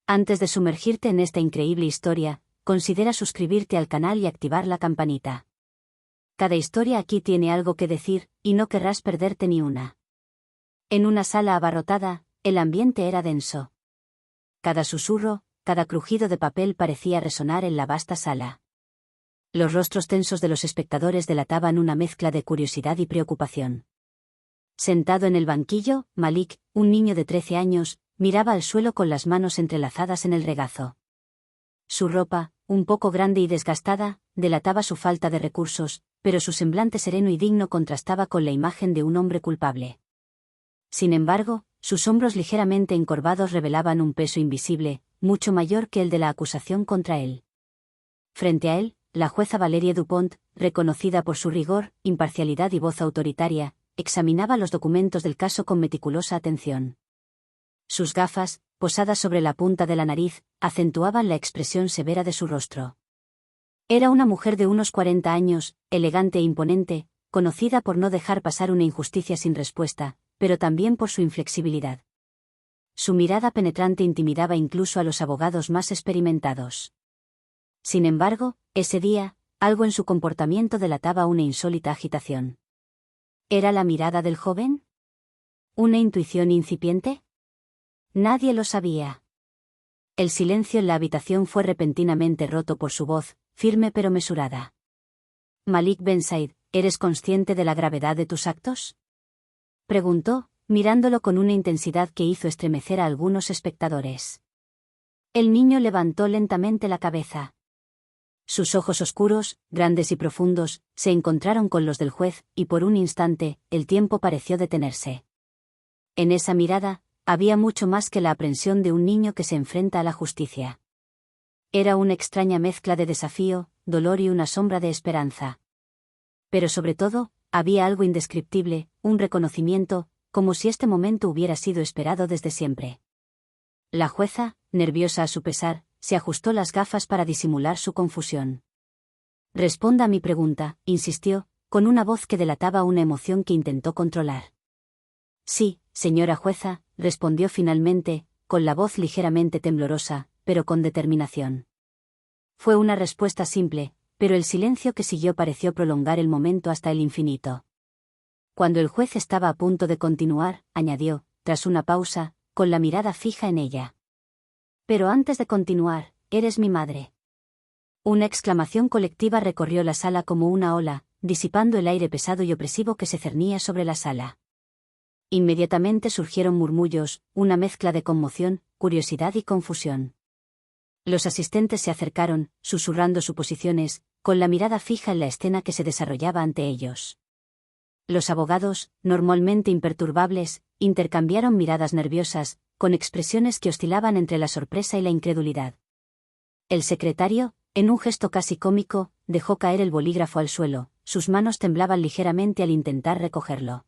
Antes de sumergirte en esta increíble historia, considera suscribirte al canal y activar la campanita. Cada historia aquí tiene algo que decir, y no querrás perderte ni una. En una sala abarrotada, el ambiente era denso. Cada susurro, cada crujido de papel parecía resonar en la vasta sala. Los rostros tensos de los espectadores delataban una mezcla de curiosidad y preocupación. Sentado en el banquillo, Malik, un niño de 13 años, miraba al suelo con las manos entrelazadas en el regazo. Su ropa, un poco grande y desgastada, delataba su falta de recursos, pero su semblante sereno y digno contrastaba con la imagen de un hombre culpable. Sin embargo, sus hombros ligeramente encorvados revelaban un peso invisible, mucho mayor que el de la acusación contra él. Frente a él, la jueza Valérie Dupont, reconocida por su rigor, imparcialidad y voz autoritaria, examinaba los documentos del caso con meticulosa atención. Sus gafas, posadas sobre la punta de la nariz, acentuaban la expresión severa de su rostro. Era una mujer de unos 40 años, elegante e imponente, conocida por no dejar pasar una injusticia sin respuesta, pero también por su inflexibilidad. Su mirada penetrante intimidaba incluso a los abogados más experimentados. Sin embargo, ese día, algo en su comportamiento delataba una insólita agitación. ¿Era la mirada del joven? ¿Una intuición incipiente? Nadie lo sabía. El silencio en la habitación fue repentinamente roto por su voz, firme pero mesurada. Malik Ben Said, ¿eres consciente de la gravedad de tus actos?, preguntó, mirándolo con una intensidad que hizo estremecer a algunos espectadores. El niño levantó lentamente la cabeza. Sus ojos oscuros, grandes y profundos, se encontraron con los del juez, y por un instante, el tiempo pareció detenerse. En esa mirada, había mucho más que la aprensión de un niño que se enfrenta a la justicia. Era una extraña mezcla de desafío, dolor y una sombra de esperanza. Pero sobre todo, había algo indescriptible, un reconocimiento, como si este momento hubiera sido esperado desde siempre. La jueza, nerviosa a su pesar, se ajustó las gafas para disimular su confusión. Responda a mi pregunta, insistió, con una voz que delataba una emoción que intentó controlar. Sí, señora jueza, respondió finalmente, con la voz ligeramente temblorosa, pero con determinación. Fue una respuesta simple, pero el silencio que siguió pareció prolongar el momento hasta el infinito. Cuando el juez estaba a punto de continuar, añadió, tras una pausa, con la mirada fija en ella. Pero antes de continuar, eres mi madre. Una exclamación colectiva recorrió la sala como una ola, disipando el aire pesado y opresivo que se cernía sobre la sala. Inmediatamente surgieron murmullos, una mezcla de conmoción, curiosidad y confusión. Los asistentes se acercaron, susurrando suposiciones, con la mirada fija en la escena que se desarrollaba ante ellos. Los abogados, normalmente imperturbables, intercambiaron miradas nerviosas, con expresiones que oscilaban entre la sorpresa y la incredulidad. El secretario, en un gesto casi cómico, dejó caer el bolígrafo al suelo, sus manos temblaban ligeramente al intentar recogerlo.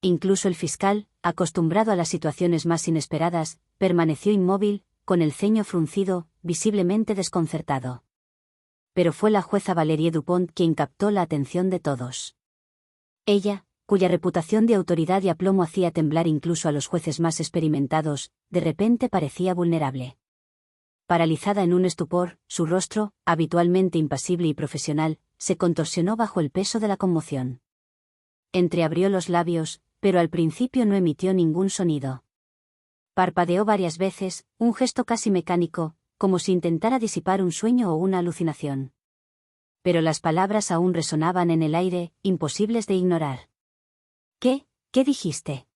Incluso el fiscal, acostumbrado a las situaciones más inesperadas, permaneció inmóvil, con el ceño fruncido, visiblemente desconcertado. Pero fue la jueza Valérie Dupont quien captó la atención de todos. Ella, cuya reputación de autoridad y aplomo hacía temblar incluso a los jueces más experimentados, de repente parecía vulnerable. Paralizada en un estupor, su rostro, habitualmente impasible y profesional, se contorsionó bajo el peso de la conmoción. Entreabrió los labios, pero al principio no emitió ningún sonido. Parpadeó varias veces, un gesto casi mecánico, como si intentara disipar un sueño o una alucinación. Pero las palabras aún resonaban en el aire, imposibles de ignorar. ¿Qué dijiste?,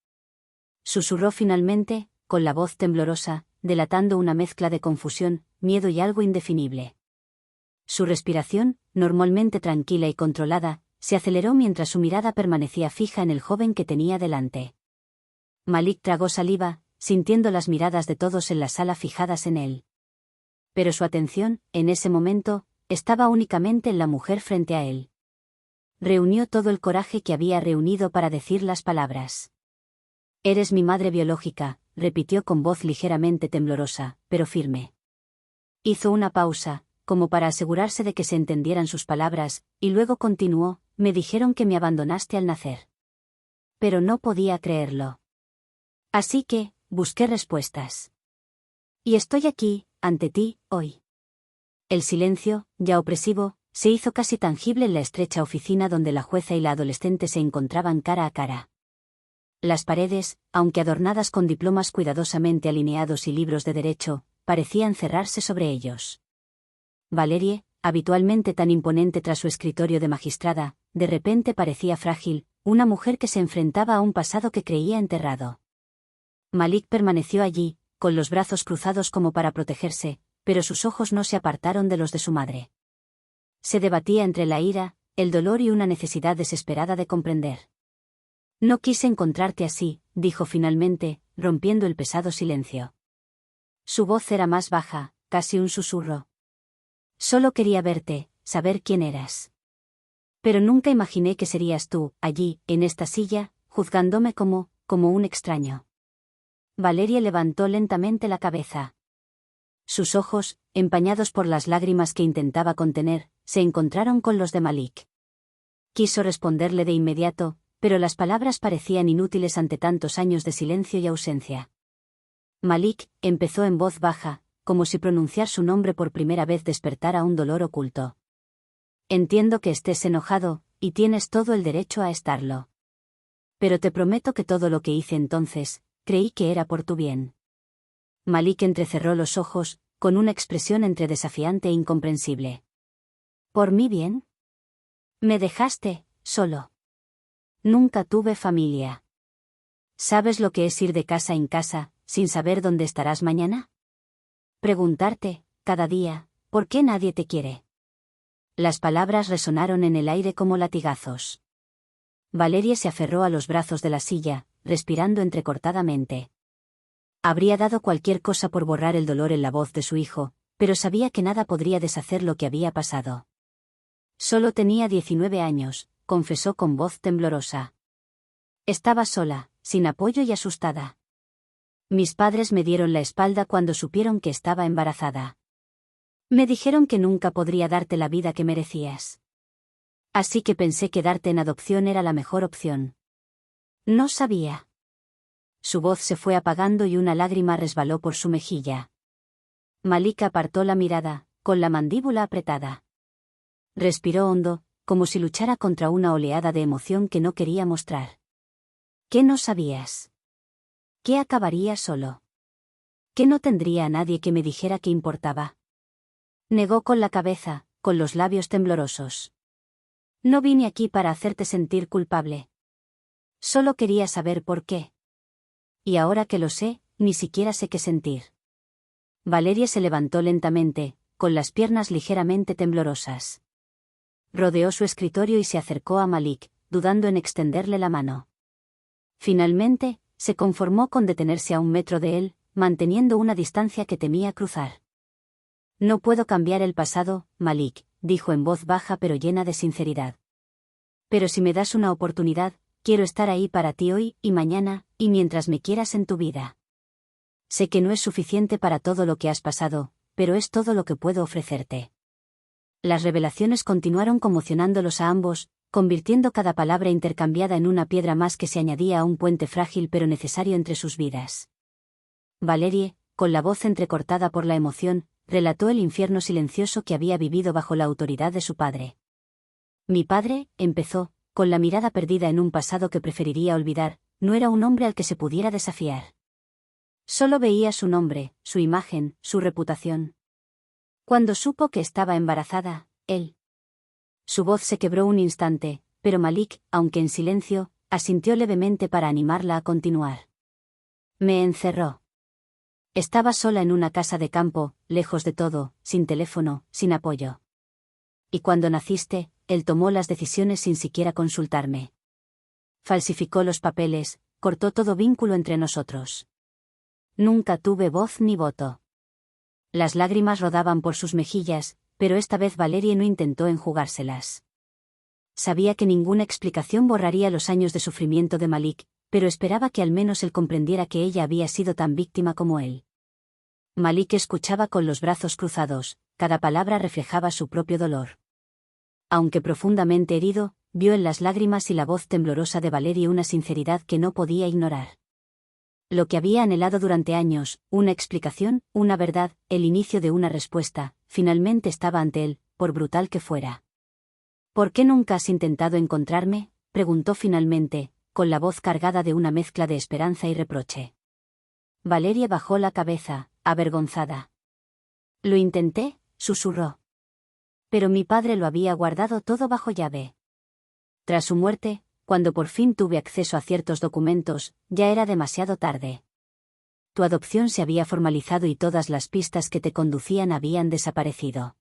susurró finalmente, con la voz temblorosa, delatando una mezcla de confusión, miedo y algo indefinible. Su respiración, normalmente tranquila y controlada, se aceleró mientras su mirada permanecía fija en el joven que tenía delante. Malik tragó saliva, sintiendo las miradas de todos en la sala fijadas en él. Pero su atención, en ese momento, estaba únicamente en la mujer frente a él. Reunió todo el coraje que había reunido para decir las palabras. Eres mi madre biológica, repitió con voz ligeramente temblorosa, pero firme. Hizo una pausa, como para asegurarse de que se entendieran sus palabras, y luego continuó, me dijeron que me abandonaste al nacer. Pero no podía creerlo. Así que, busqué respuestas. Y estoy aquí, ante ti, hoy. El silencio, ya opresivo, se hizo casi tangible en la estrecha oficina donde la jueza y la adolescente se encontraban cara a cara. Las paredes, aunque adornadas con diplomas cuidadosamente alineados y libros de derecho, parecían cerrarse sobre ellos. Valerie, habitualmente tan imponente tras su escritorio de magistrada, de repente parecía frágil, una mujer que se enfrentaba a un pasado que creía enterrado. Malik permaneció allí, con los brazos cruzados como para protegerse, pero sus ojos no se apartaron de los de su madre. Se debatía entre la ira, el dolor y una necesidad desesperada de comprender. No quise encontrarte así, dijo finalmente, rompiendo el pesado silencio. Su voz era más baja, casi un susurro. Solo quería verte, saber quién eras. Pero nunca imaginé que serías tú, allí, en esta silla, juzgándome como un extraño. Valerie levantó lentamente la cabeza. Sus ojos, empañados por las lágrimas que intentaba contener, se encontraron con los de Malik. Quiso responderle de inmediato, pero las palabras parecían inútiles ante tantos años de silencio y ausencia. Malik, empezó en voz baja, como si pronunciar su nombre por primera vez despertara un dolor oculto. Entiendo que estés enojado, y tienes todo el derecho a estarlo. Pero te prometo que todo lo que hice entonces, creí que era por tu bien. Malik entrecerró los ojos, con una expresión entre desafiante e incomprensible. ¿Por mi bien? Me dejaste, solo. Nunca tuve familia. ¿Sabes lo que es ir de casa en casa, sin saber dónde estarás mañana? Preguntarte, cada día, ¿por qué nadie te quiere? Las palabras resonaron en el aire como latigazos. Valerie se aferró a los brazos de la silla, respirando entrecortadamente. Habría dado cualquier cosa por borrar el dolor en la voz de su hijo, pero sabía que nada podría deshacer lo que había pasado. Solo tenía 19 años, confesó con voz temblorosa. Estaba sola, sin apoyo y asustada. Mis padres me dieron la espalda cuando supieron que estaba embarazada. Me dijeron que nunca podría darte la vida que merecías. Así que pensé que darte en adopción era la mejor opción. No sabía. Su voz se fue apagando y una lágrima resbaló por su mejilla. Malik apartó la mirada, con la mandíbula apretada. Respiró hondo, como si luchara contra una oleada de emoción que no quería mostrar. ¿Qué no sabías? ¿Qué acabaría solo? ¿Qué no tendría a nadie que me dijera que importaba? Negó con la cabeza, con los labios temblorosos. No vine aquí para hacerte sentir culpable. Solo quería saber por qué. Y ahora que lo sé, ni siquiera sé qué sentir. Valerie se levantó lentamente, con las piernas ligeramente temblorosas. Rodeó su escritorio y se acercó a Malik, dudando en extenderle la mano. Finalmente, se conformó con detenerse a 1 metro de él, manteniendo una distancia que temía cruzar. No puedo cambiar el pasado, Malik, dijo en voz baja pero llena de sinceridad. Pero si me das una oportunidad, quiero estar ahí para ti hoy y mañana, y mientras me quieras en tu vida. Sé que no es suficiente para todo lo que has pasado, pero es todo lo que puedo ofrecerte. Las revelaciones continuaron conmocionándolos a ambos, convirtiendo cada palabra intercambiada en una piedra más que se añadía a un puente frágil pero necesario entre sus vidas. Valerie, con la voz entrecortada por la emoción, relató el infierno silencioso que había vivido bajo la autoridad de su padre. Mi padre, empezó, con la mirada perdida en un pasado que preferiría olvidar, no era un hombre al que se pudiera desafiar. Solo veía su nombre, su imagen, su reputación. Cuando supo que estaba embarazada, él. Su voz se quebró un instante, pero Malik, aunque en silencio, asintió levemente para animarla a continuar. Me encerró. Estaba sola en una casa de campo, lejos de todo, sin teléfono, sin apoyo. Y cuando naciste, él tomó las decisiones sin siquiera consultarme. Falsificó los papeles, cortó todo vínculo entre nosotros. Nunca tuve voz ni voto. Las lágrimas rodaban por sus mejillas, pero esta vez Valerie no intentó enjugárselas. Sabía que ninguna explicación borraría los años de sufrimiento de Malik, pero esperaba que al menos él comprendiera que ella había sido tan víctima como él. Malik escuchaba con los brazos cruzados, cada palabra reflejaba su propio dolor. Aunque profundamente herido, vio en las lágrimas y la voz temblorosa de Valerie una sinceridad que no podía ignorar. Lo que había anhelado durante años, una explicación, una verdad, el inicio de una respuesta, finalmente estaba ante él, por brutal que fuera. ¿Por qué nunca has intentado encontrarme?, preguntó finalmente, con la voz cargada de una mezcla de esperanza y reproche. Valeria bajó la cabeza, avergonzada. Lo intenté, susurró. Pero mi padre lo había guardado todo bajo llave. Tras su muerte, cuando por fin tuve acceso a ciertos documentos, ya era demasiado tarde. Tu adopción se había formalizado y todas las pistas que te conducían habían desaparecido.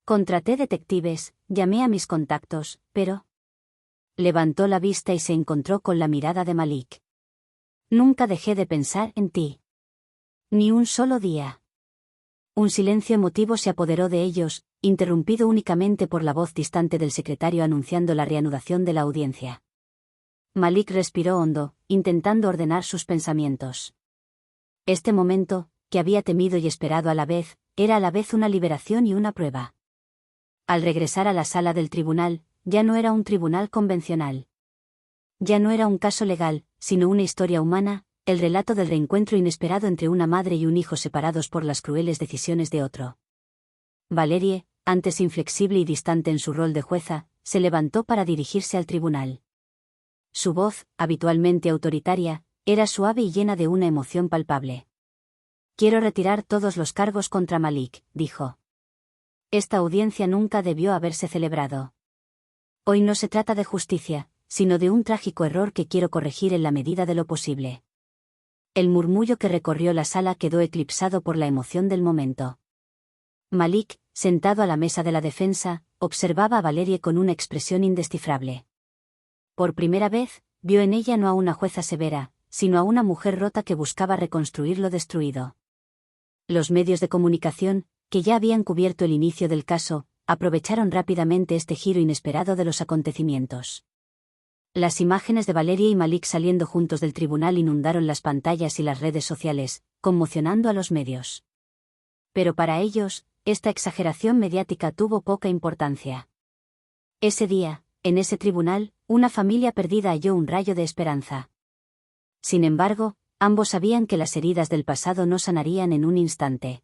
Contraté detectives, llamé a mis contactos, pero... Levantó la vista y se encontró con la mirada de Malik. Nunca dejé de pensar en ti. Ni un solo día. Un silencio emotivo se apoderó de ellos, interrumpido únicamente por la voz distante del secretario anunciando la reanudación de la audiencia. Malik respiró hondo, intentando ordenar sus pensamientos. Este momento, que había temido y esperado a la vez, era a la vez una liberación y una prueba. Al regresar a la sala del tribunal, ya no era un tribunal convencional. Ya no era un caso legal, sino una historia humana, el relato del reencuentro inesperado entre una madre y un hijo separados por las crueles decisiones de otro. Valerie, antes inflexible y distante en su rol de jueza, se levantó para dirigirse al tribunal. Su voz, habitualmente autoritaria, era suave y llena de una emoción palpable. Quiero retirar todos los cargos contra Malik, dijo. Esta audiencia nunca debió haberse celebrado. Hoy no se trata de justicia, sino de un trágico error que quiero corregir en la medida de lo posible. El murmullo que recorrió la sala quedó eclipsado por la emoción del momento. Malik, sentado a la mesa de la defensa, observaba a Valerie con una expresión indescifrable. Por primera vez, vio en ella no a una jueza severa, sino a una mujer rota que buscaba reconstruir lo destruido. Los medios de comunicación, que ya habían cubierto el inicio del caso, aprovecharon rápidamente este giro inesperado de los acontecimientos. Las imágenes de Valerie y Malik saliendo juntos del tribunal inundaron las pantallas y las redes sociales, conmocionando a los medios. Pero para ellos, esta exageración mediática tuvo poca importancia. Ese día, en ese tribunal, una familia perdida halló un rayo de esperanza. Sin embargo, ambos sabían que las heridas del pasado no sanarían en un instante.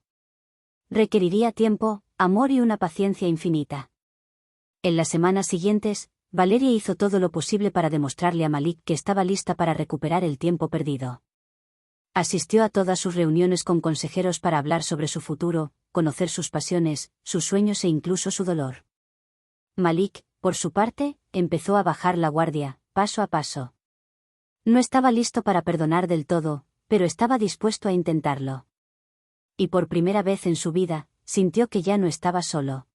Requeriría tiempo, amor y una paciencia infinita. En las semanas siguientes, Valeria hizo todo lo posible para demostrarle a Malik que estaba lista para recuperar el tiempo perdido. Asistió a todas sus reuniones con consejeros para hablar sobre su futuro, conocer sus pasiones, sus sueños e incluso su dolor. Malik, por su parte, empezó a bajar la guardia, paso a paso. No estaba listo para perdonar del todo, pero estaba dispuesto a intentarlo. Y por primera vez en su vida, sintió que ya no estaba solo.